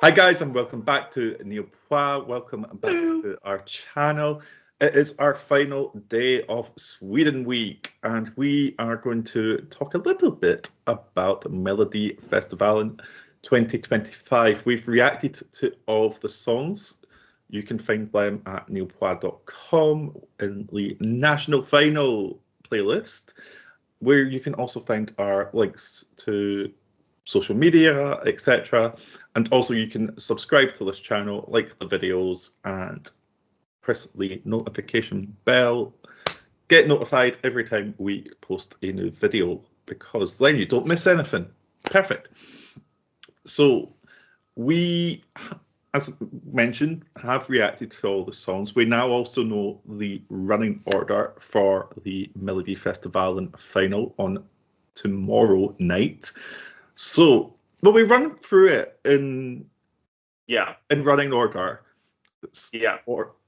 Hi guys, and welcome back to Niall Pois. Welcome back to our channel. It is our final day of Sweden Week, and we are going to talk a little bit about Melodifestivalen 2025. We've reacted to all of the songs. You can find them at niallpois.com in the National Final playlist, where you can also find our links to social media, etc. And also you can subscribe to this channel, like the videos, and press the notification bell. Get notified every time we post a new video, because then you don't miss anything. Perfect. So we, as mentioned, have reacted to all the songs. We now also know the running order for the Melodifestivalen final on tomorrow night. So, will we run through it in running order?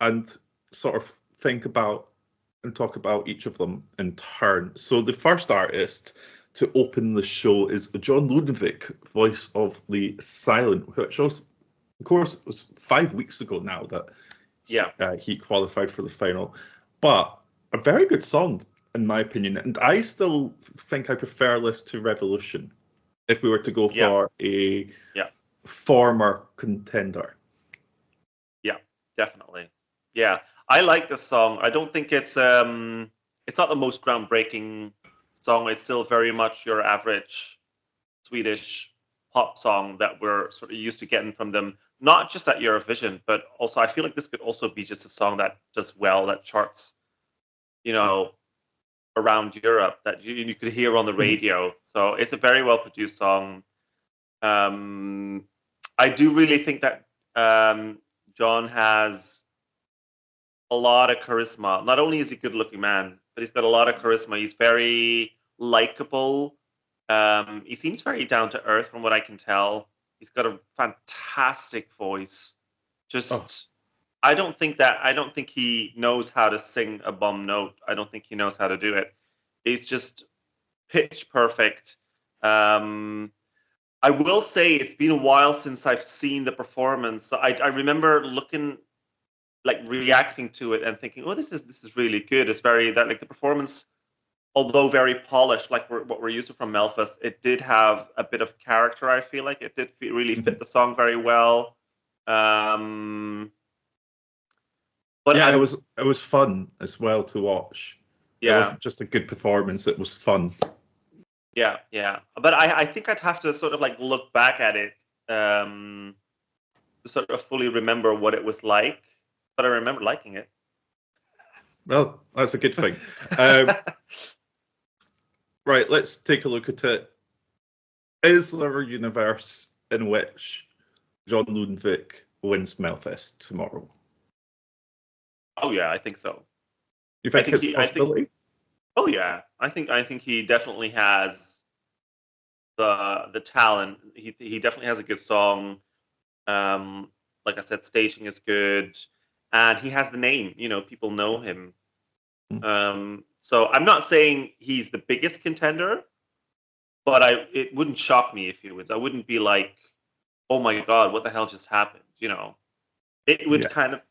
And sort of think about and talk about each of them in turn. So the first artist to open the show is John Lundvik, voice of the Silent, which was, of course, it was 5 weeks ago now that he qualified for the final. But a very good song, in my opinion. And I still think I prefer this to Revolution, if we were to go for a former contender. Yeah, definitely. Yeah, I like this song. I don't think it's not the most groundbreaking song. It's still very much your average Swedish pop song that we're sort of used to getting from them, not just at Eurovision, but also I feel like this could also be just a song that does well, that charts, around Europe, that you could hear on the radio. So it's a very well produced song. I do really think that John has a lot of charisma. Not only is he a good looking man, but he's got a lot of charisma. He's very likable. He seems very down to earth from what I can tell. He's got a fantastic voice. I don't think he knows how to sing a bum note. I don't think he knows how to do it. It's just pitch perfect. I will say it's been a while since I've seen the performance. I remember reacting to it and thinking, "Oh, this is really good." It's very the performance, although very polished, like what we're used to from Melfest, it did have a bit of character. I feel like it did really fit the song very well. But it was fun as well to watch. Yeah. It wasn't just a good performance, it was fun. Yeah. But I think I'd have to sort of look back at it to sort of fully remember what it was like. But I remember liking it. Well, that's a good thing. Right, let's take a look at it. Is there a universe in which John Lundvik wins Melfest tomorrow? Oh yeah, I think so. You think it's a possibility? Oh yeah, I think he definitely has the talent. He definitely has a good song. Like I said, staging is good, and he has the name. People know him. So I'm not saying he's the biggest contender, but it wouldn't shock me if he wins. I wouldn't be like, oh my god, what the hell just happened? It would kind of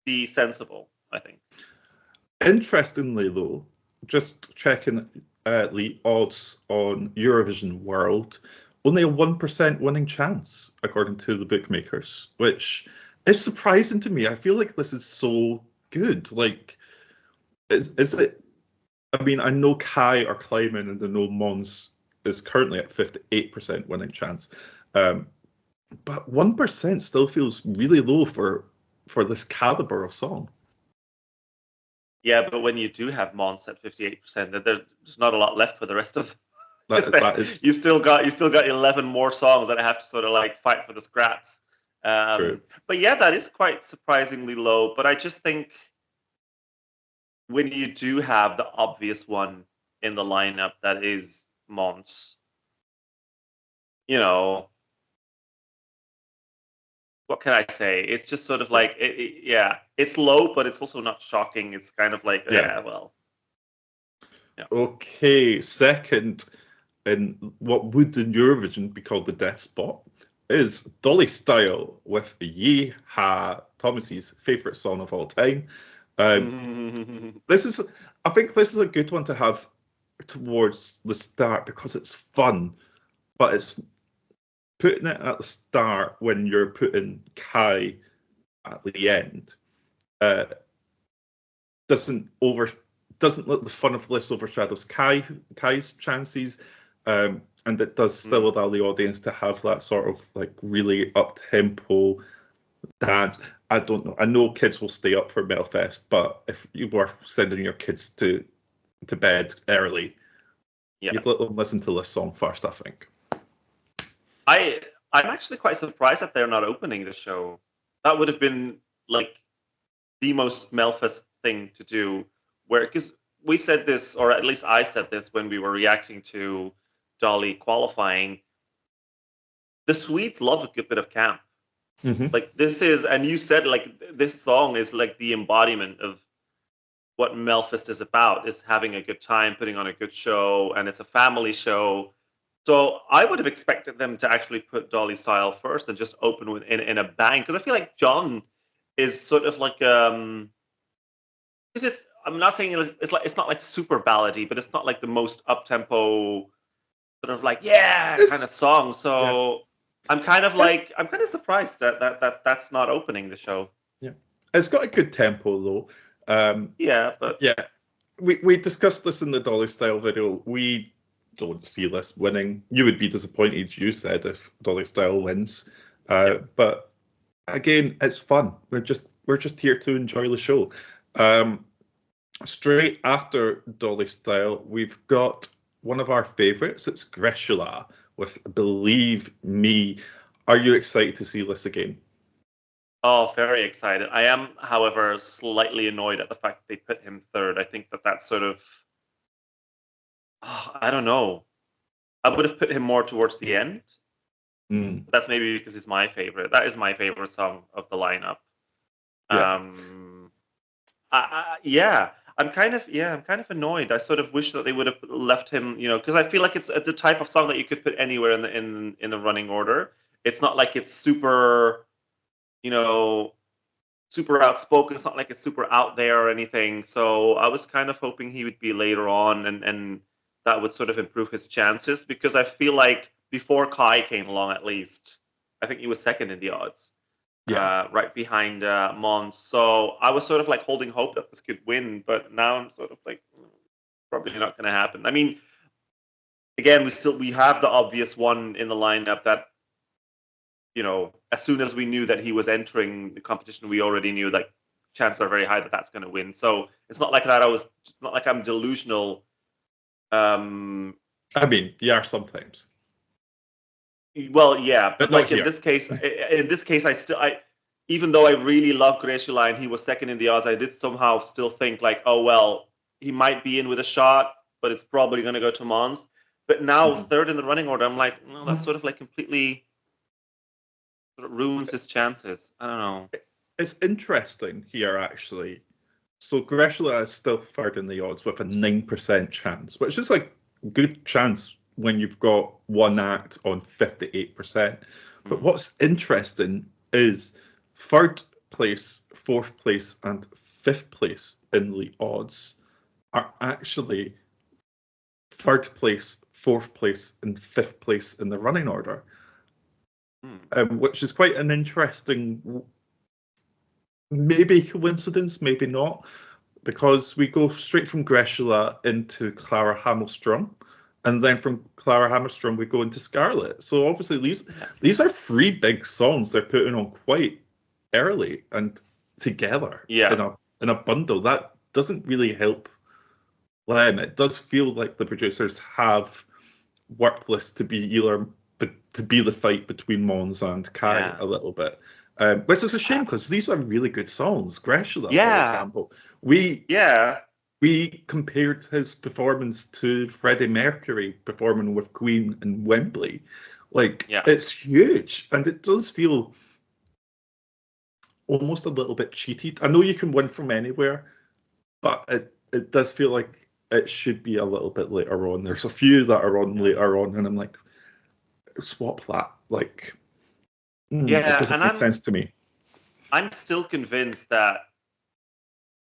be sensible, I think. Interestingly, though, just checking the odds on Eurovision World, only a 1% winning chance, according to the bookmakers, which is surprising to me. I feel like this is so good. Is it? I mean, I know Kai are climbing, and I know Mons is currently at 58% winning chance, but 1% still feels really low for this caliber of song. Yeah, but when you do have Mons at 58%, there's not a lot left for the rest of them. That is... You still got 11 more songs that have to sort of fight for the scraps. True. But yeah, that is quite surprisingly low. But I just think when you do have the obvious one in the lineup, that is Mons, what can I say? It's just sort of it's low, but it's also not shocking. It's kind of well. Yeah. Okay, second, in what would in Eurovision be called the death spot, is Dolly Style with Yeehaw, Thomas's favourite song of all time. I think this is a good one to have towards the start because it's fun, but it's putting it at the start when you're putting Kai at the end doesn't let the fun of this overshadows Kai's chances, and it does still allow the audience to have that sort of like really up tempo dance. I don't know. I know kids will stay up for Melfest, but if you were sending your kids to bed early, you'd let them listen to this song first, I think. I'm actually quite surprised that they're not opening the show. That would have been like the most Melfest thing to do, because we said this, or at least I said this when we were reacting to Dolly qualifying. The Swedes love a good bit of camp. Mm-hmm. Like this is, and you said like this song is like the embodiment of what Melfest is about, is having a good time, putting on a good show, and it's a family show. So I would have expected them to actually put Dolly Style first and just open with in a bang, because I feel like John is sort of like because it's, I'm not saying it's not like super ballady, but it's not like the most up tempo sort of like kind of song. So I'm kind of surprised that's not opening the show. Yeah, it's got a good tempo though. We discussed this in the Dolly Style video. We don't see this winning. You would be disappointed, you said, if Dolly Style wins. But again, it's fun. We're just here to enjoy the show. Straight after Dolly Style, we've got one of our favourites. It's Greta with Believe Me. Are you excited to see this again? Oh, very excited. I am, however, slightly annoyed at the fact that they put him third. I think that's sort of, I don't know. I would have put him more towards the end. That's maybe because it's my favorite. That is my favorite song of the lineup. I'm kind of annoyed. I sort of wish that they would have left him, because I feel like it's the type of song that you could put anywhere in the running order. It's not like it's super, super outspoken. It's not like it's super out there or anything. So I was kind of hoping he would be later on, and that would sort of improve his chances, because I feel like before Kai came along, at least, I think he was second in the odds. Right behind Mons. So I was sort of like holding hope that this could win, but now I'm sort of like, probably not going to happen. I mean, again, we have the obvious one in the lineup that, as soon as we knew that he was entering the competition, we already knew that chances are very high that that's going to win. So it's not like that. It's not like I'm delusional. I mean, you are sometimes. Well, yeah, but like in this case, I even though I really love Greta and he was second in the odds, I did somehow still think like, oh well, he might be in with a shot, but it's probably going to go to Mons. But now third in the running order, I'm like, no, that's sort of like completely sort of ruins his chances. I don't know. It's interesting here actually. So Greta is still third in the odds with a 9% chance, which is like a good chance when you've got one act on 58%. But what's interesting is third place, fourth place, and fifth place in the odds are actually third place, fourth place, and fifth place in the running order, which is quite an interesting, maybe coincidence, maybe not, because we go straight from Greta into Clara Hammerstrom. And then from Clara Hammerstrom, we go into Scarlet. So obviously these are three big songs they're putting on quite early and together in a bundle. That doesn't really help them. It does feel like the producers have worked this to be the fight between Mons and Kai a little bit. Which is a shame because these are really good songs. Greta, for example. We compared his performance to Freddie Mercury performing with Queen in Wembley. It's huge, and it does feel almost a little bit cheated. I know you can win from anywhere, but it does feel like it should be a little bit later on. There's a few that are on later on, and I'm like, swap that. It Yeah, doesn't and make sense to me. I'm still convinced that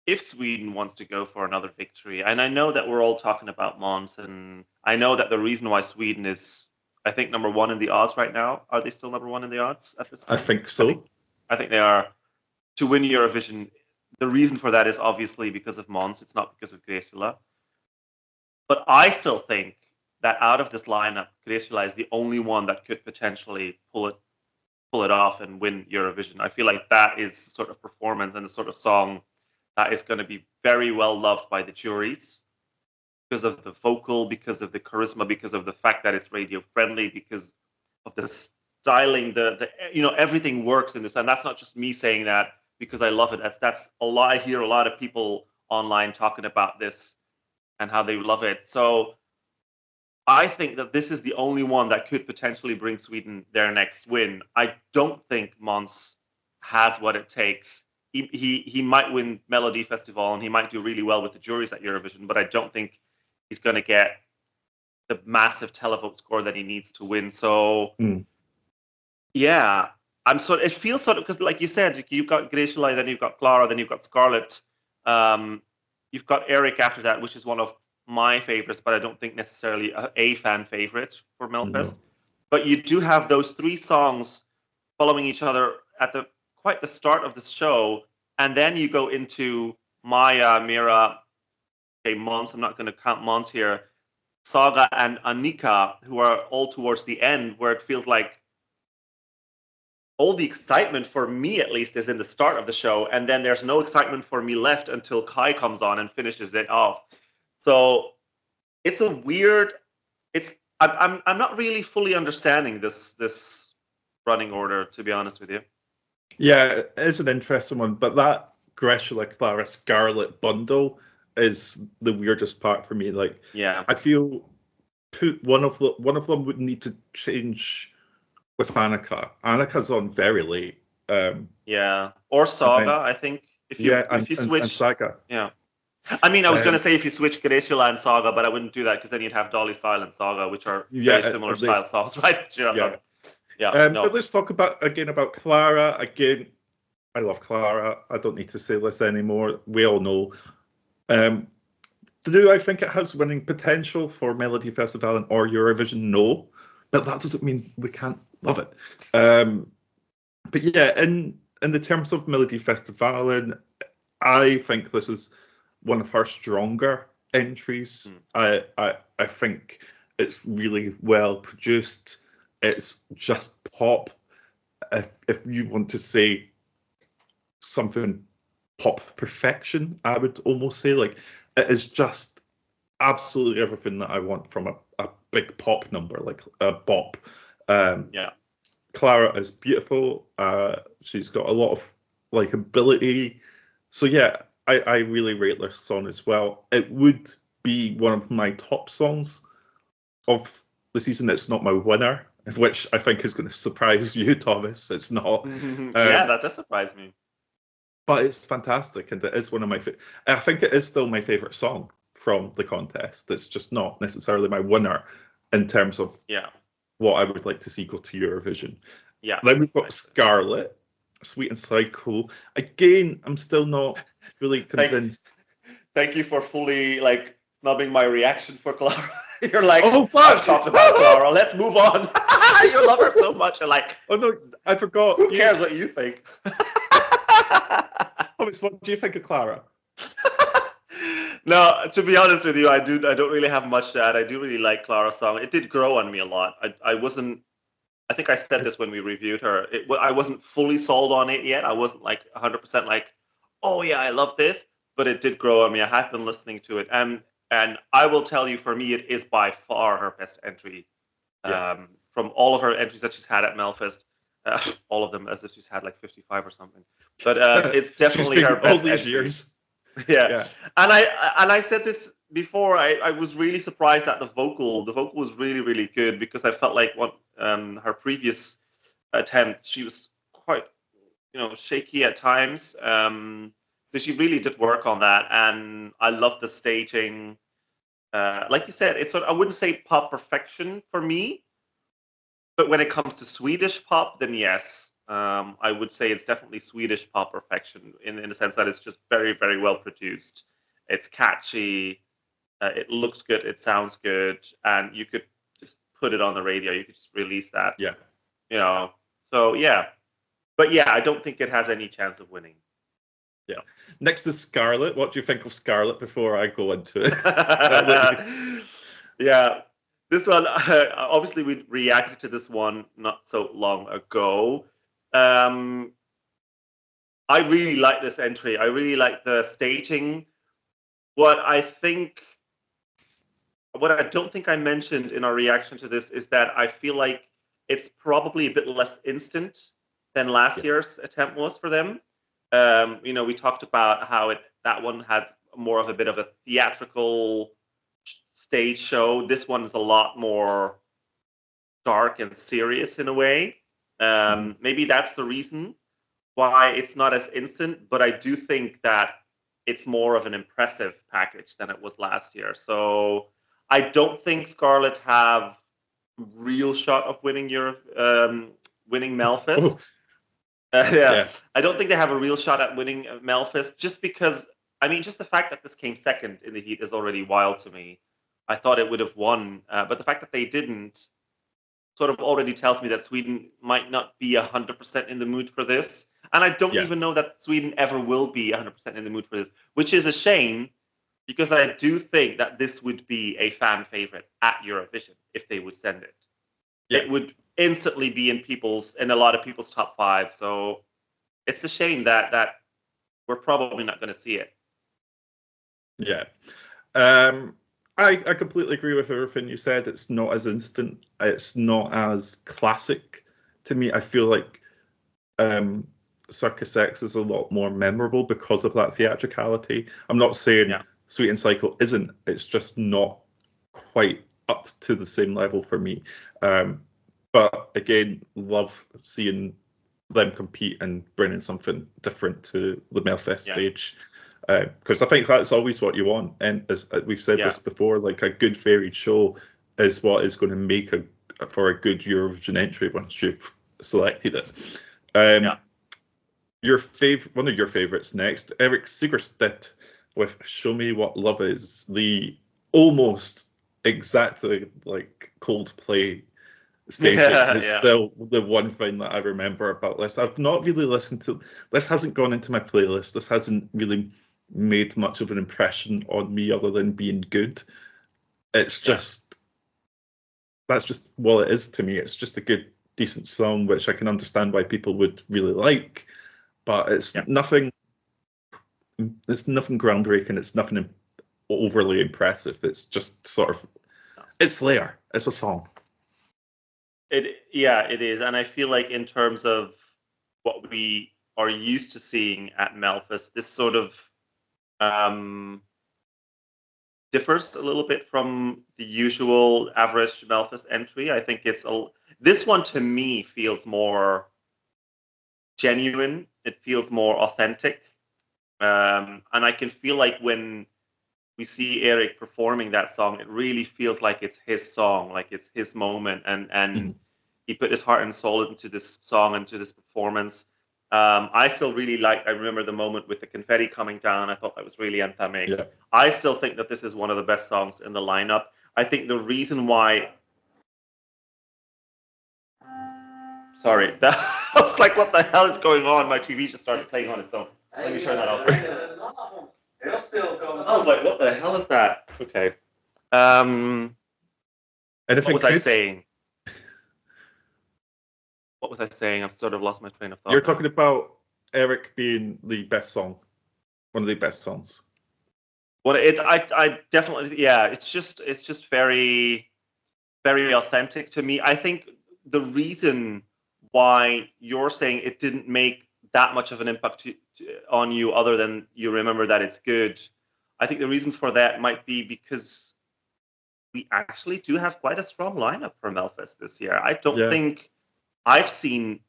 if Sweden wants to go for another victory, and I know that we're all talking about Mons, and I know that the reason why Sweden is, I think, number one in the odds right now. Are they still number one in the odds at this I point? think so. I think they are to win Eurovision. The reason for that is obviously because of Mons. It's not because of Greta. But I still think that out of this lineup, Greta is the only one that could potentially pull it off and win Eurovision. I feel like that is the sort of performance and the sort of song that is going to be very well loved by the juries because of the vocal, because of the charisma, because of the fact that it's radio friendly, because of the styling, the everything works in this. And that's not just me saying that because I love it. That's a lot. I hear a lot of people online talking about this and how they love it. So I think that this is the only one that could potentially bring Sweden their next win. I don't think Mons has what it takes. He might win Melodifestivalen and he might do really well with the juries at Eurovision, but I don't think he's going to get the massive televote score that he needs to win. So, yeah, it feels sort of, because like you said, you've got Greta, then you've got Clara, then you've got Scarlet. You've got Eric after that, which is one of my favorites, but I don't think necessarily a fan favorite for Melfest. No. But you do have those three songs following each other at quite the start of the show, and then you go into Maya, Mira, Mons, I'm not going to count Mons here, Saade and Annika, who are all towards the end, where it feels like all the excitement, for me at least, is in the start of the show, and then there's no excitement for me left until Kai comes on and finishes it off. So it's a weird. I'm not really fully understanding this running order, to be honest with you. Yeah, it's an interesting one, but that Greta, Clara, Scarlet bundle is the weirdest part for me. Like, yeah, I feel one of them would need to change with Annika. Annika's on very late. Yeah, or Saade, I think. If you switch, and Saga. Yeah. I mean, I was going to say if you switch Greta and Saade, but I wouldn't do that because then you'd have Dolly Style and Saade, which are very similar style songs, right? But let's talk about Clara. Again, I love Clara. I don't need to say this anymore. We all know. Do I think it has winning potential for Melodifestivalen or Eurovision? No. But that doesn't mean we can't love it. But yeah, in the terms of Melodifestivalen, I think this is one of her stronger entries. I think it's really well produced. It's just pop. If you want to say something pop perfection, I would almost say, like, it is just absolutely everything that I want from a big pop number, like a bop. Clara is beautiful. She's got a lot of likability. So yeah, I really rate this song as well. It would be one of my top songs of the season. It's not my winner, which I think is going to surprise you, Thomas. It's not. Yeah, that does surprise me. But it's fantastic, and it is one of my favorite. I think it is still my favorite song from the contest. It's just not necessarily my winner in terms of what I would like to see go to Eurovision. Yeah. Then we've got Scarlet, Sweet and Psycho. Again, I'm still not fully convinced. Thank you for fully snubbing my reaction for Clara. You're like, oh, I've talked about Clara. Let's move on. You love her so much. You're like, oh no, I forgot. Who cares what you think? Thomas, what do you think of Clara? No, to be honest with you, I don't really have much to add. I do really like Clara's song. It did grow on me a lot. I think I said this when we reviewed her. I wasn't fully sold on it yet. I wasn't 100% like, oh yeah, I love this. But it did grow on me. I have been listening to it, and I will tell you, for me, it is by far her best entry. From all of her entries that she's had at Melfest, all of them, as if she's had 55 or something. But it's definitely her best entry. Years. Yeah. And I said this before. I was really surprised at the vocal. The vocal was really, really good, because I felt like her previous attempt, she was quite shaky at times. So she really did work on that, and I love the staging. Like you said, it's I wouldn't say pop perfection for me, But when it comes to Swedish pop, then yes, I would say it's definitely Swedish pop perfection in the sense that it's just very, very well produced. It's catchy. It looks good. It sounds good. And you could just put it on the radio. You could just release that. Yeah. You know. So, yeah. But, yeah, I don't think it has any chance of winning. Yeah. Next is Scarlet. What do you think of Scarlet before I go into it? Yeah. This one, obviously, we reacted to this one not so long ago. I really like this entry. I really like the staging. What I don't think I mentioned in our reaction to this is that I feel like it's probably a bit less instant than last year's attempt was for them. We talked about how that one had more of a bit of a theatrical stage show. This one is a lot more dark and serious in a way. Maybe that's the reason why it's not as instant, but I do think that it's more of an impressive package than it was last year. So I don't think Scarlet have real shot of winning Melfest. Yeah. I don't think they have a real shot at winning Melfest just because, just the fact that this came second in the heat is already wild to me. I thought it would have won, but the fact that they didn't sort of already tells me that Sweden might not be 100% in the mood for this. And I don't even know that Sweden ever will be 100% in the mood for this, which is a shame because I do think that this would be a fan favorite at Eurovision if they would send it. Yeah. It would instantly be in a lot of people's top 5. So it's a shame that we're probably not going to see it. Yeah. I completely agree with everything you said. It's not as instant. It's not as classic to me. I feel like Circus X is a lot more memorable because of that theatricality. I'm not saying Sweet and Cycle isn't. It's just not quite up to the same level for me. But again, love seeing them compete and bringing something different to the Melfest stage. Because I think that's always what you want. And as we've said this before, like a good varied show is what is going to make for a good Eurovision entry once you've selected it. One of your favorites next, Erik Segerstedt with Show Me What Love Is, the almost exactly like Coldplay staging is still the one thing that I remember about this. I've not really listened to this, hasn't gone into my playlist. This hasn't really made much of an impression on me other than being good. It's just that's just what it is to me. It's just a good, decent song, which I can understand why people would really like, but it's nothing. It's nothing groundbreaking. It's nothing overly impressive. It's just sort of, it's there. It's a song. It is, and I feel like in terms of what we are used to seeing at Melfest, this sort of differs a little bit from the usual average Melfest entry. I think this one to me feels more genuine. It feels more authentic, and I can feel like when we see Erik performing that song, it really feels like it's his song, like it's his moment, and he put his heart and soul into this song, into this performance. I still really I remember the moment with the confetti coming down. I thought that was really anthemic. Yeah. I still think that this is one of the best songs in the lineup. I think the reason why... Sorry, I was like, what the hell is going on? My TV just started playing on its own. Let me turn that off. I was like, what the hell is that? Okay. What was I saying? What was I saying? I've sort of lost my train of thought. You're talking about Erik being the best song, one of the best songs. Well, I definitely, it's just very, very authentic to me. I think the reason why you're saying it didn't make that much of an impact on you, other than you remember that it's good, I think the reason for that might be because we actually do have quite a strong lineup for Melfest this year. I don't think I've seen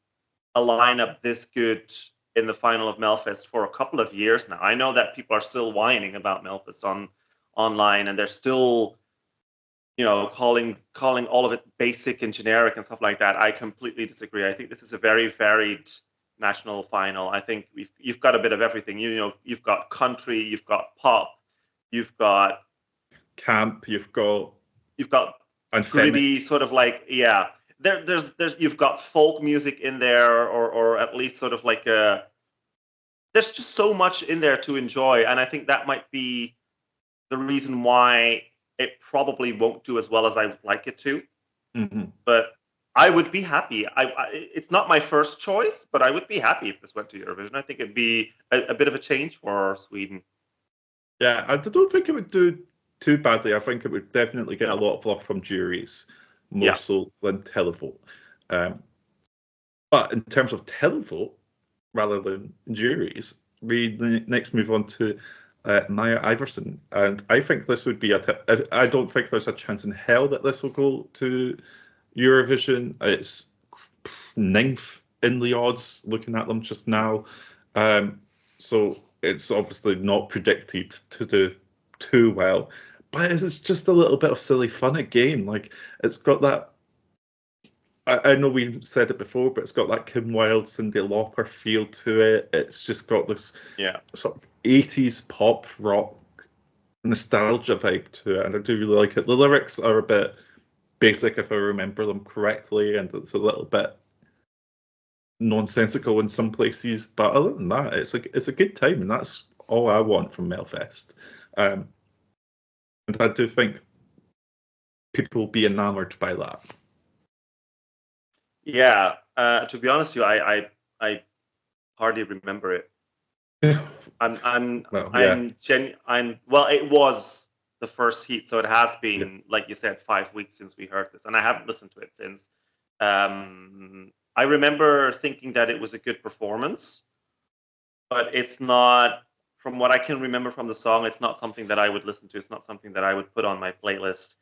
a lineup this good in the final of Melfest for a couple of years now. I know that people are still whining about Melfest online, and they're still, calling all of it basic and generic and stuff like that. I completely disagree. I think this is a very varied national final. I think you've got a bit of everything. You've got country, you've got pop, you've got camp, you've got gritty sort of like there's you've got folk music in there, or at least sort of like there's just so much in there to enjoy, and I think that might be the reason why it probably won't do as well as I would like it to. Mm-hmm. But I would be happy. It's not my first choice, but I would be happy if this went to Eurovision. I think it'd be a bit of a change for Sweden. Yeah, I don't think it would do too badly. I think it would definitely get a lot of love from juries, more so than televote. But in terms of televote, rather than juries, we next move on to Maya Iverson, and I think this would be I don't think there's a chance in hell that this will go to Eurovision. It's ninth in the odds looking at them just now, so it's obviously not predicted to do too well, but it's just a little bit of silly fun again. Like, it's got that, I know we've said it before, but it's got that Kim Wilde, Cyndi Lauper feel to it. It's just got this sort of 80s pop rock nostalgia vibe to it, and I do really like it. The lyrics are a bit basic, if I remember them correctly, and it's a little bit nonsensical in some places, but other than that, it's a good time, and that's all I want from Melfest. And I do think people will be enamored by that. Yeah, to be honest with you, I hardly remember it. It was the first heat, so it has been, like you said, 5 weeks since we heard this, and I haven't listened to it since. I remember thinking that it was a good performance, but it's not, from what I can remember from the song, it's not something that I would listen to. It's not something that I would put on my playlist.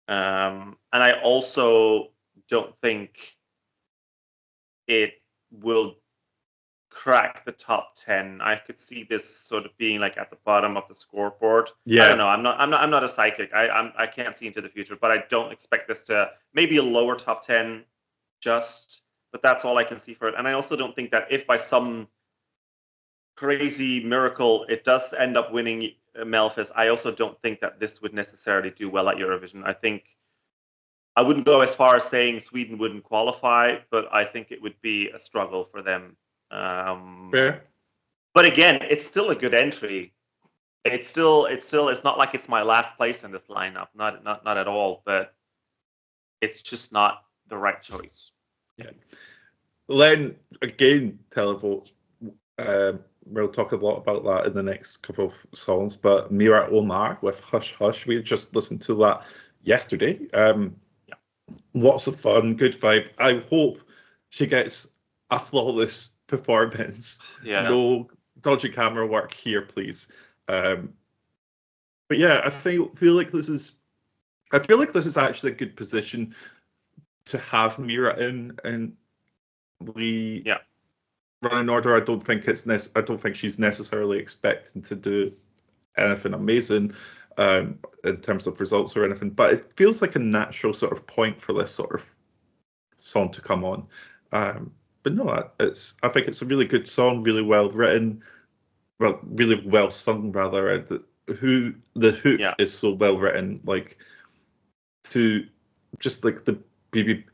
And I also don't think it will crack the top 10. I could see this sort of being like at the bottom of the scoreboard. I don't know. I'm not a psychic. I can't see into the future, but I don't expect this to, maybe a lower top 10 but that's all I can see for it. And I also don't think that if by some crazy miracle it does end up winning Melfest, I also don't think that this would necessarily do well at Eurovision. I think I wouldn't go as far as saying Sweden wouldn't qualify, but I think it would be a struggle for them. Fair. But again, it's still a good entry. It's not like it's my last place in this lineup, not at all. But it's just not the right choice. Yeah. Then again, televote. We'll talk a lot about that in the next couple of songs. But Maya Omar with Hush Hush, we just listened to that yesterday. Lots of fun, good vibe. I hope she gets a flawless performance. No dodgy camera work here, please. But yeah, I feel like this is actually a good position to have Mira in the running order. I don't think she's necessarily expecting to do anything amazing in terms of results or anything, but it feels like a natural sort of point for this sort of song to come on. But no, I think it's a really good song, really well written, really well sung rather. And the hook is so well written, like to just like the baby,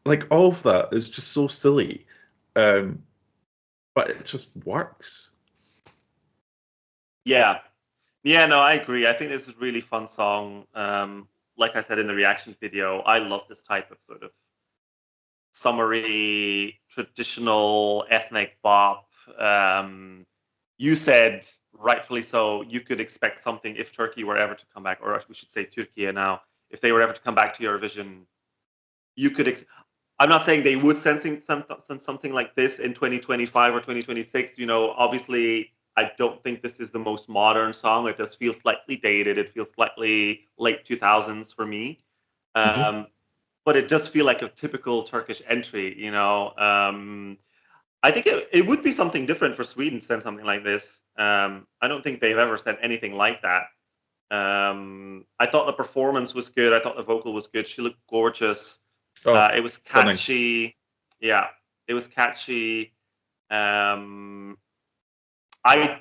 like all of that is just so silly, but it just works. No, I agree. I think this is a really fun song. Like I said in the reaction video, I love this type of sort of summery, traditional ethnic bop. You said, rightfully so, you could expect something if Turkey were ever to come back, or we should say Turkey now, if they were ever to come back to Eurovision, you could. I'm not saying they would send something like this in 2025 or 2026. Obviously, I don't think this is the most modern song. It does feel slightly dated. It feels slightly late 2000s for me. But it does feel like a typical Turkish entry, I think it would be something different for Sweden to send something like this. I don't think they've ever sent anything like that. I thought the performance was good. I thought the vocal was good. She looked gorgeous. It was stunning. catchy. Yeah, it was catchy. I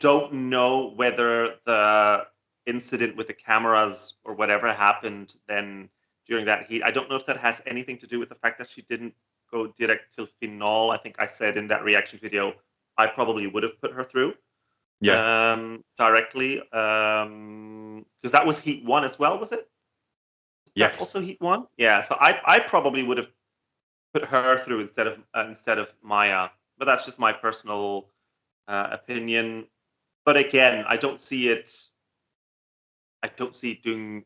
don't know whether the incident with the cameras or whatever happened then during that heat, I don't know if that has anything to do with the fact that she didn't go direct till finale. I think I said in that reaction video, I probably would have put her through directly. Because that was heat 1 as well, was it? Yes. That's also heat 1? Yeah, so I probably would have put her through instead of Maya. But that's just my personal opinion. But again, I don't see it doing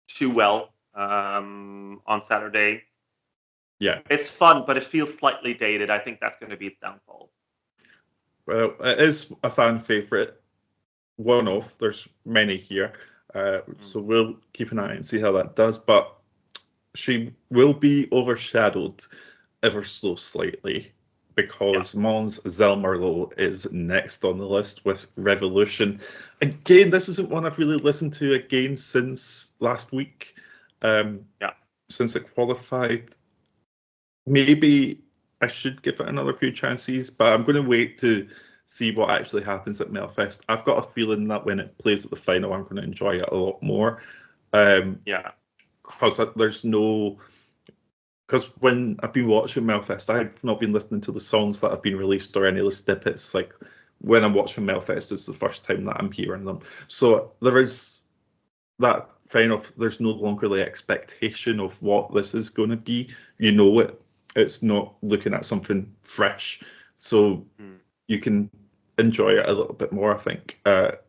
too well on Saturday. Yeah. It's fun, but it feels slightly dated. I think that's going to be its downfall. Well, it is a fan favourite. One-off. There's many here. So we'll keep an eye and see how that does. But she will be overshadowed ever so slightly because Mans Zelmerlow is next on the list with Revolution. Again, this isn't one I've really listened to again since last week. Since it qualified. Maybe I should give it another few chances, but I'm going to wait to see what actually happens at Melfest. I've got a feeling that when it plays at the final, I'm going to enjoy it a lot more. Because when I've been watching Melfest, I've not been listening to the songs that have been released or any of the snippets. Like when I'm watching Melfest, it's the first time that I'm hearing them. So there is that final. There's no longer the expectation of what this is going to be. You know it. It's not looking at something fresh, so you can enjoy it a little bit more, I think. But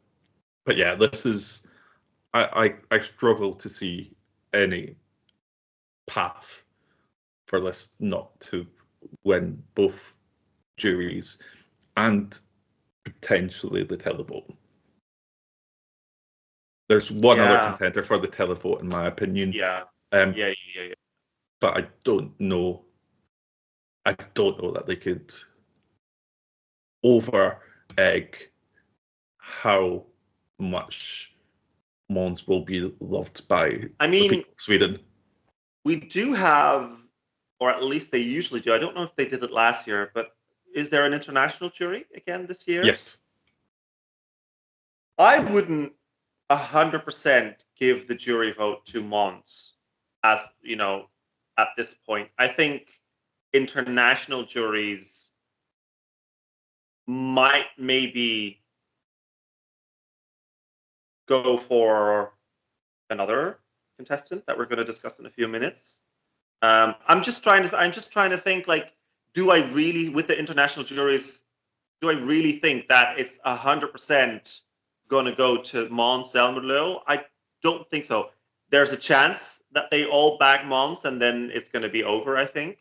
yeah, this is. I struggle to see any path for this not to win both juries and potentially the televote. There's one other contender for the televote, in my opinion. But I don't know. I don't know that they could over-egg how much Mons will be loved by the people of Sweden. We do have, or at least they usually do. I don't know if they did it last year, but is there an international jury again this year? Yes. I wouldn't 100% give the jury vote to Mons, as you know, at this point. I think international juries might maybe go for another contestant that we're going to discuss in a few minutes. I'm just trying to think, like, do I really, with the international juries, do I really think that it's 100% going to go to Mans Zelmerlow? I don't think so. There's a chance that they all back Mons and then it's going to be over, I think.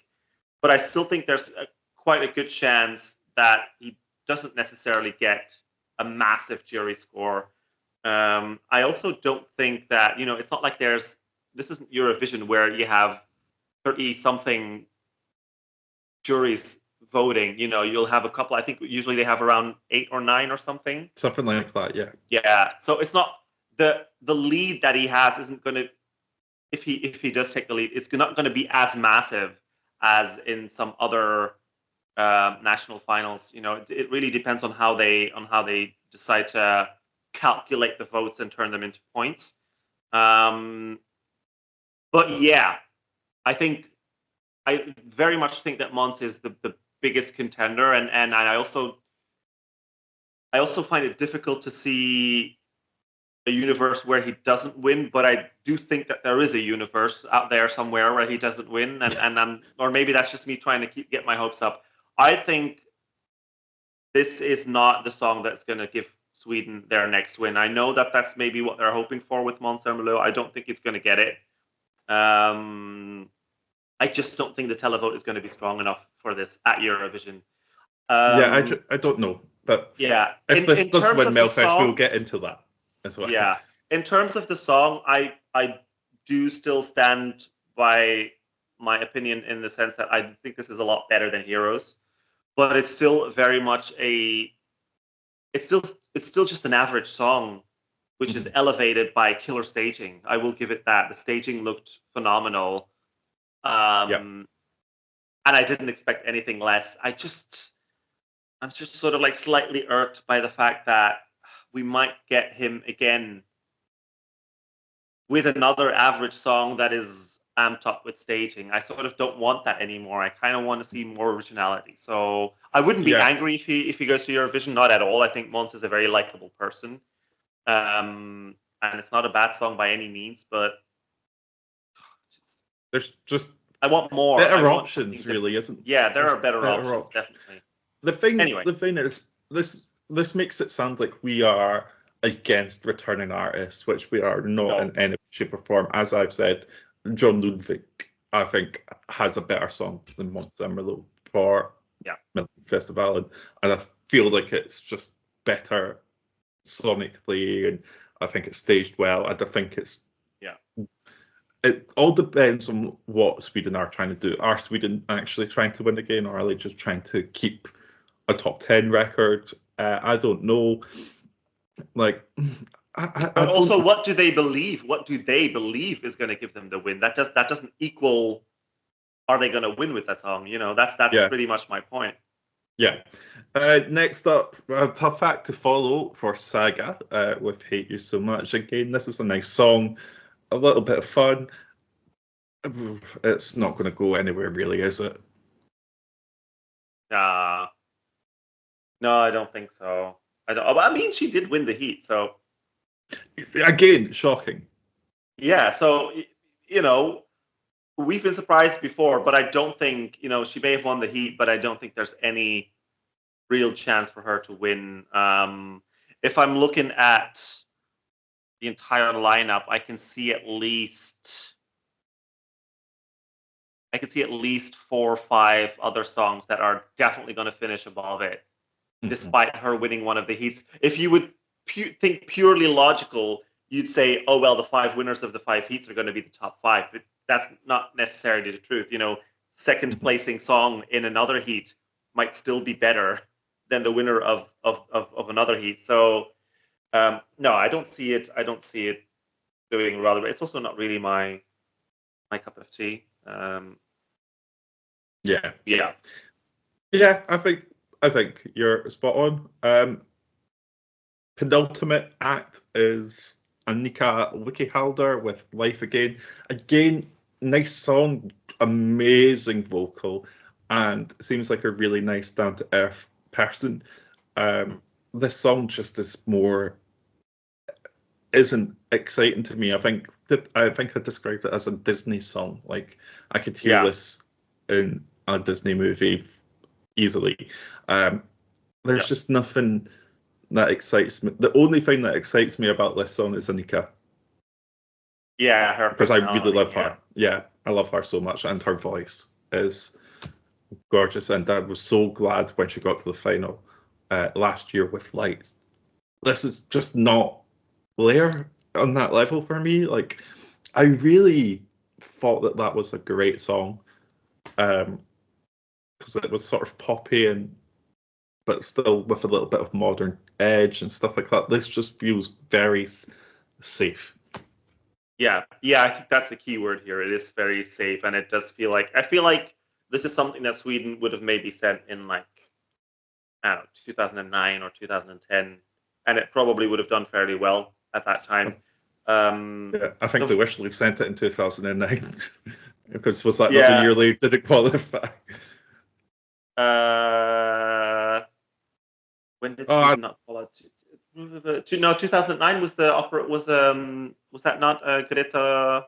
But I still think there's quite a good chance that he doesn't necessarily get a massive jury score. I also don't think that, it's not like this isn't Eurovision where you have 30-something juries voting. You'll have a couple. I think usually they have around 8 or 9 or something. Something like that, yeah. Yeah. So it's not the lead that he has isn't going to, if he does take the lead, it's not going to be as massive as in some other national finals. It really depends on how they decide to calculate the votes and turn them into points. But yeah, I very much think that Mons is the biggest contender, and I also find it difficult to see a universe where he doesn't win, but I do think that there is a universe out there somewhere where he doesn't win, or maybe that's just me trying to get my hopes up. I think this is not the song that's going to give Sweden their next win. I know that that's maybe what they're hoping for with Mans Zelmerlow. I don't think it's going to get it. I just don't think the televote is going to be strong enough for this at Eurovision. I don't know, but yeah, if this does win Melfest, we'll get into that as well. Yeah, in terms of the song, I do still stand by my opinion in the sense that I think this is a lot better than Heroes, but it's still very much it's still just an average song which is elevated by killer staging. I will give it that. The staging looked phenomenal. And I didn't expect anything less. I'm just sort of like slightly irked by the fact that we might get him again with another average song that is amped up with staging. I sort of don't want that anymore. I kind of want to see more originality. So I wouldn't be angry if he goes to Eurovision. Not at all. I think Mons is a very likable person. And it's not a bad song by any means, but there's just I want more. Better options, really, isn't? Yeah, there are better options, definitely. The thing is, this makes it sound like we are against returning artists, which we are not in any shape or form. As I've said, John Lundvik, I think, has a better song than Mans Zelmerlow for Melodifestivalen, and I feel like it's just better sonically, and I think it's staged well, and I think it's it all depends on what Sweden are trying to do. Are Sweden actually trying to win again, or are they just trying to keep a top 10 record? I don't know. Like, but also, what do they believe? What do they believe is going to give them the win? That doesn't equal. Are they going to win with that song? You know, that's pretty much my point. Yeah. Next up, a tough act to follow for Saga with "Hate You So Much." Again, this is a nice song. A little bit of fun. It's not going to go anywhere, really, is it? No, I don't think so. I mean, she did win the heat, so again, shocking. Yeah, so we've been surprised before, but I don't think she may have won the heat, but I don't think there's any real chance for her to win. If I'm looking at the entire lineup, I can see at least 4 or 5 other songs that are definitely going to finish above it, despite her winning one of the heats. If you would think purely logical, you'd say, oh, well, the 5 winners of the 5 heats are going to be the top 5. But that's not necessarily the truth. Second placing song in another heat might still be better than the winner of another heat. So, no, I don't see it. I don't see it doing rather. It's also not really my cup of tea. Yeah. I think you're spot on. Penultimate act is Annika Wikihalder with "Life Again." Again, nice song, amazing vocal, and seems like a really nice, down to earth person. This song just isn't exciting to me. I think I described it as a Disney song. Like, I could hear this in a Disney movie easily. There's just nothing that excites me. The only thing that excites me about this song is Annika. Yeah, her because I really love her. Yeah, I love her so much, and her voice is gorgeous. And I was so glad when she got to the final last year with Lights. This is just not there on that level for me. Like, I really thought that was a great song, because it was sort of poppy but still with a little bit of modern edge and stuff like that. This just feels very safe. Yeah, I think that's the key word here. It is very safe, and it does feel like, I feel like this is something that Sweden would have maybe sent in, like, I don't know, 2009 or 2010, and it probably would have done fairly well at that time. I think they wish they'd sent it in 2009 because was that not the year they didn't qualify? When did Sweden not qualify? No, 2009 was the opera. Was that not Greta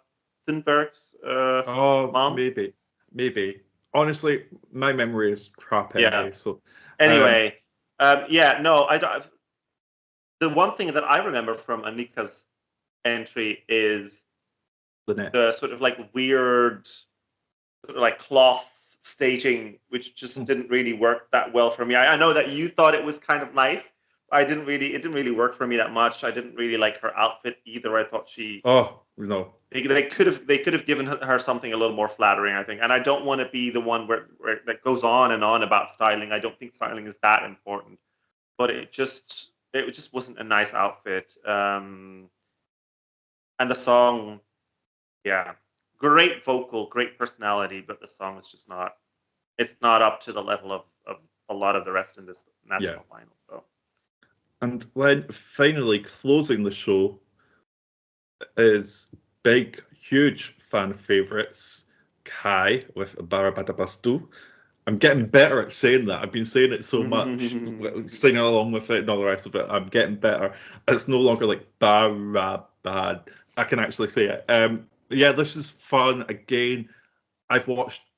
Thunberg's mom? Maybe. Honestly, my memory is crap anyway. So anyway, no, I don't. The one thing that I remember from Annika's entry is the sort of like weird, sort of like cloth staging, which just didn't really work that well for me. I know that you thought it was kind of nice. It didn't really work for me that much. I didn't really like her outfit either. I thought they could have given her something a little more flattering, I think. And I don't want to be the one where that goes on and on about styling. I don't think styling is that important. But it just it just wasn't a nice outfit. And the song, yeah, great vocal, great personality, but the song is just not. It's not up to the level of a lot of the rest in this national final. So. And then finally closing the show is big, huge fan favourites, Kai with Barabadabastu. I'm getting better at saying that. I've been saying it so much, singing along with it and all the rest of it. I'm getting better. It's no longer like Barabad. I can actually say it. Yeah, this is fun. Again,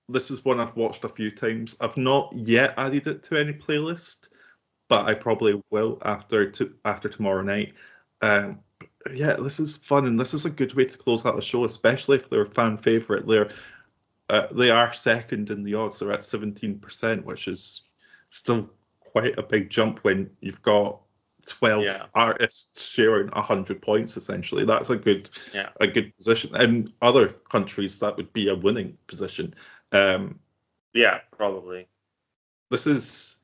this is one I've watched a few times. I've not yet added it to any playlist, but I probably will after tomorrow night. Yeah, this is fun, and this is a good way to close out the show, especially if they're a fan favourite. They are second in the odds. They're at 17%, which is still quite a big jump when you've got 12 artists sharing 100 points. Essentially, that's a good position. In other countries, that would be a winning position. Yeah, probably. This is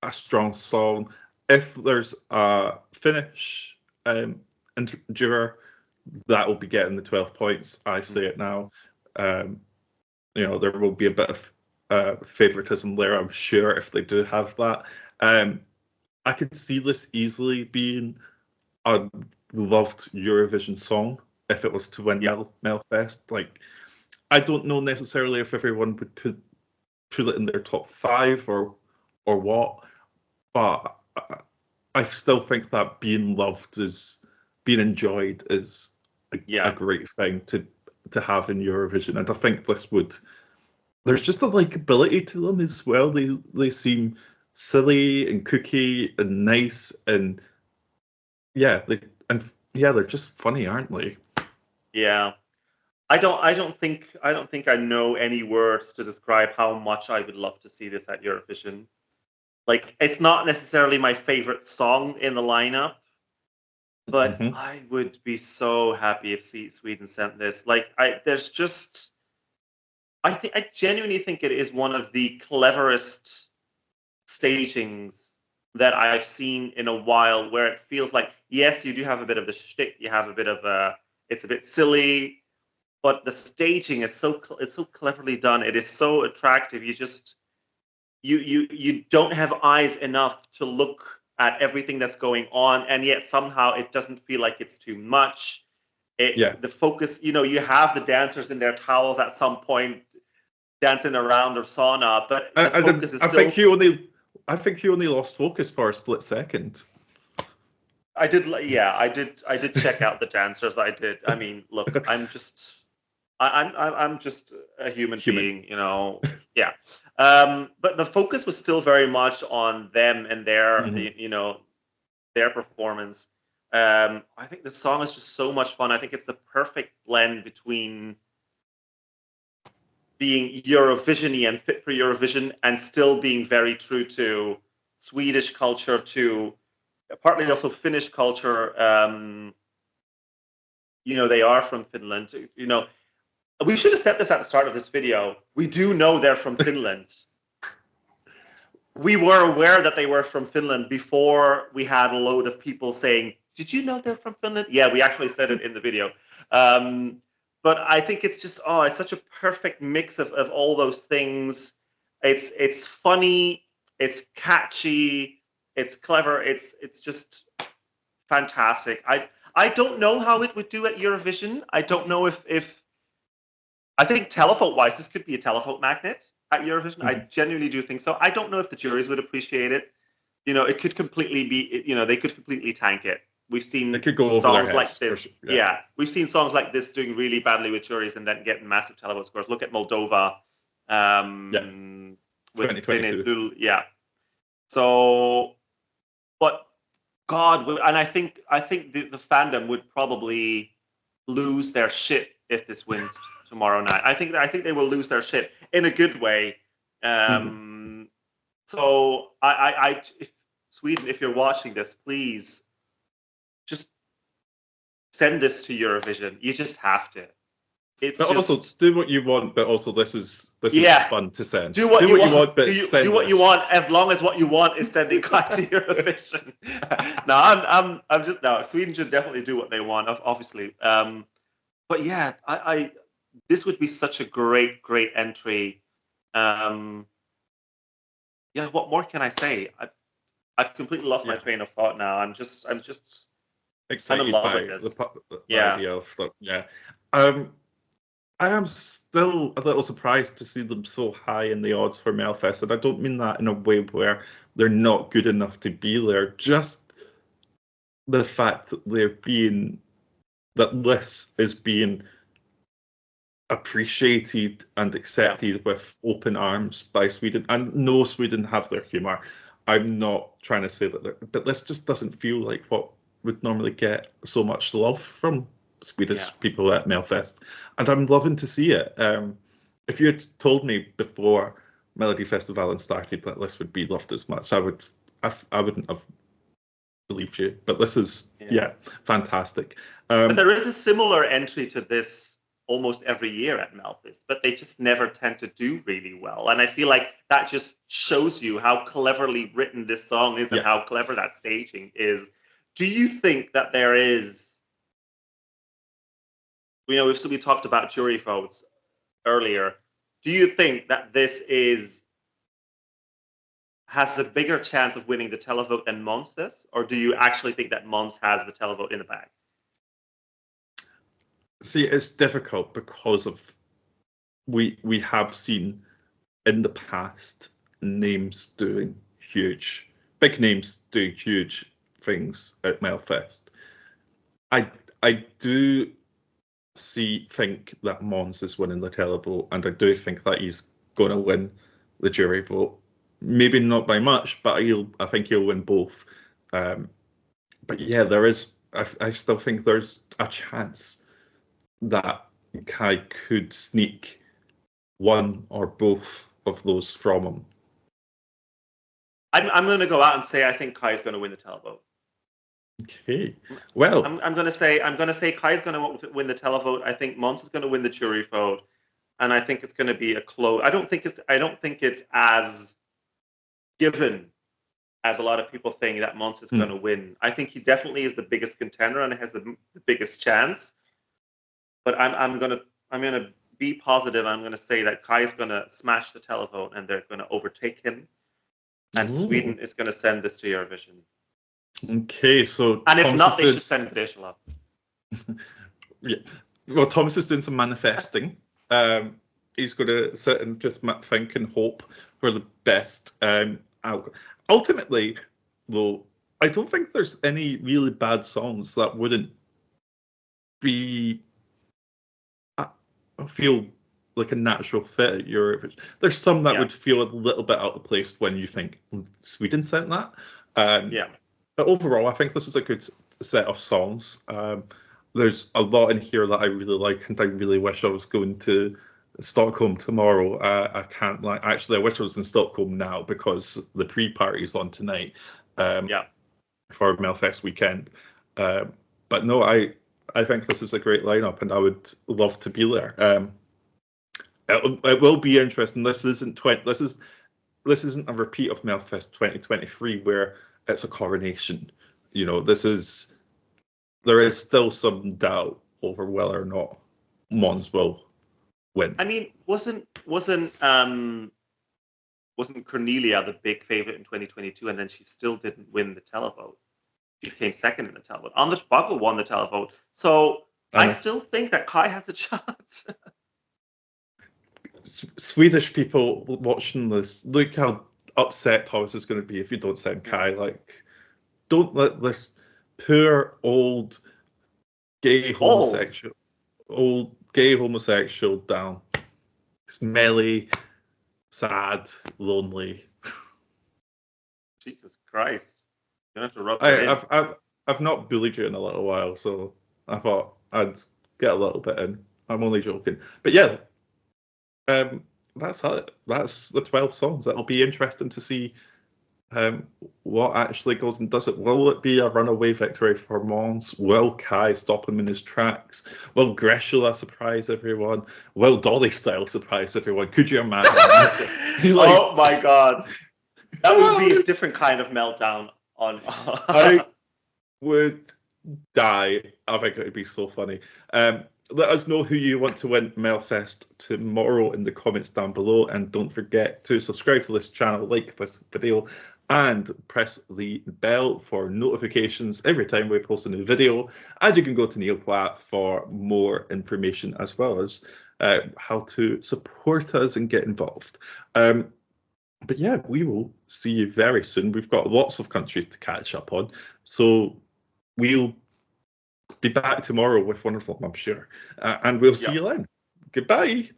a strong song. If there's a Finnish juror, that will be getting the 12 points. I say it now. There will be a bit of favoritism there, I'm sure, if they do have that. I could see this easily being a loved Eurovision song if it was to win Melfest. Like, I don't know necessarily if everyone would put it in their top 5 or what, but I still think that being loved being enjoyed is a great thing to have in Eurovision, and I think this would. There's just a likability to them as well. They seem silly and kooky and nice, and they're just funny, aren't they? Yeah, I don't think I know any words to describe how much I would love to see this at Eurovision. Like, it's not necessarily my favorite song in the lineup, but I would be so happy if Sweden sent this. Like, I genuinely think it is one of the cleverest stagings that I've seen in a while, where it feels like, yes, you do have a bit of the shtick, you have a bit of it's a bit silly, but the staging is so cleverly done. It is so attractive. You just you don't have eyes enough to look at everything that's going on, and yet somehow it doesn't feel like it's too much. The focus, you have the dancers in their towels at some point dancing around or sauna, but the focus is still. I think you only lost focus for a split second. I did check out the dancers. I did. I mean, look, I'm just a human being, Yeah. But the focus was still very much on them and their, their performance. I think the song is just so much fun. I think it's the perfect blend between being Eurovisiony and fit for Eurovision, and still being very true to Swedish culture, to partly also Finnish culture. They are from Finland. We should have said this at the start of this video. We do know they're from Finland. We were aware that they were from Finland before we had a load of people saying, "Did you know they're from Finland?" Yeah, we actually said it in the video. But I think it's just, it's such a perfect mix of all those things. It's funny, it's catchy, it's clever, it's just fantastic. I don't know how it would do at Eurovision. I don't know if I think televote-wise, this could be a televote magnet at Eurovision. I genuinely do think so. I don't know if the juries would appreciate it. It could completely be, they could completely tank it. We've seen songs like this. Sure. Yeah, we've seen songs like this doing really badly with juries and then getting massive televote scores. Look at Moldova. With 2022. Yeah. So, but God, and I think the fandom would probably lose their shit if this wins tomorrow night. I think they will lose their shit in a good way. So if Sweden, if you're watching this, please just send this to Eurovision. You just have to. it's but just also do what you want. But also this is fun to send. Do what you want, but do what you want, as long as what you want is sending Kai to Eurovision. No, I'm just no. Sweden should definitely do what they want, obviously. But yeah, I this would be such a great entry. Yeah, what more can I say? I've completely lost my train of thought now. I'm just excited in love by with this. the idea of I am still a little surprised to see them so high in the odds for Melfest, and I don't mean that in a way where they're not good enough to be there. Just the fact that this is being appreciated and accepted with open arms by Sweden. And no, Sweden have their humour. I'm not trying to say that, but this just doesn't feel like what would normally get so much love from Swedish people at Melfest, and I'm loving to see it. If you had told me before Melodifestivalen started that this would be loved as much, I wouldn't have believed you. But this is fantastic. But there is a similar entry to this almost every year at Melfest, but they just never tend to do really well. And I feel like that just shows you how cleverly written this song is and how clever that staging is. Do you think that there is, we talked about jury votes earlier. Do you think that this has a bigger chance of winning the televote than Mons does? Or do you actually think that Mons has the televote in the bag? See, it's difficult because of we have seen in the past big names doing huge things at Melfest. I do think that Mons is winning the televote, and I do think that he's going to win the jury vote. Maybe not by much, but I think he'll win both. But yeah, there is. I still think there's a chance that Kai could sneak one or both of those from him. I'm going to go out and say I think Kai is going to win the televote. Okay. Well, I'm going to say Kai is going to win the televote. I think Mons is going to win the jury vote, and I think it's going to be a close. I don't think it's as given as a lot of people think that Mons is going to win. I think he definitely is the biggest contender and has the biggest chance. But I'm gonna be positive. I'm gonna say that Kai is gonna smash the televote and they're gonna overtake him, and Sweden is gonna send this to Eurovision. Okay, so and if not, they should send Greta. Yeah, well, Thomas is doing some manifesting. He's gonna sit and just think and hope for the best. Ultimately, though, I don't think there's any really bad songs that wouldn't be. Feel like a natural fit at Eurovision. There's some that would feel a little bit out of place when you think Sweden sent that. But overall, I think this is a good set of songs. There's a lot in here that I really like, and I really wish I was going to Stockholm tomorrow. I can't actually. I wish I was in Stockholm now because the pre-party is on tonight. For Melfest weekend. But no, I think this is a great lineup, and I would love to be there. It will be interesting. This isn't a repeat of Melfest 2023 where it's a coronation. There is still some doubt over whether or not Mons will win. I mean, wasn't Cornelia the big favorite in 2022, and then she still didn't win the televote? She came second in the televote. Anders Bagge won the televote. So I still think that Kai has a chance. Swedish people watching this, look how upset Thomas is going to be if you don't send Kai. Don't let this poor old gay homosexual down. Smelly, sad, lonely. Jesus Christ. You don't have to rub it in. I've not bullied you in a little while, so I thought I'd get a little bit in. I'm only joking. But yeah, that's it. That's the 12 songs. It'll be interesting to see what actually goes and does it? Will it be a runaway victory for Mons? Will Kai stop him in his tracks? Will Greshula surprise everyone? Will Dolly Style surprise everyone? Could you imagine? Oh my god. That would be a different kind of meltdown on I would die. I think it would be so funny. Let us know who you want to win Melfest tomorrow in the comments down below, and don't forget to subscribe to this channel, like this video, and press the bell for notifications every time we post a new video. And you can go to Niall for more information, as well as how to support us and get involved. But yeah, we will see you very soon. We've got lots of countries to catch up on, so we'll be back tomorrow with one of them, I'm sure. And we'll see you then. Goodbye.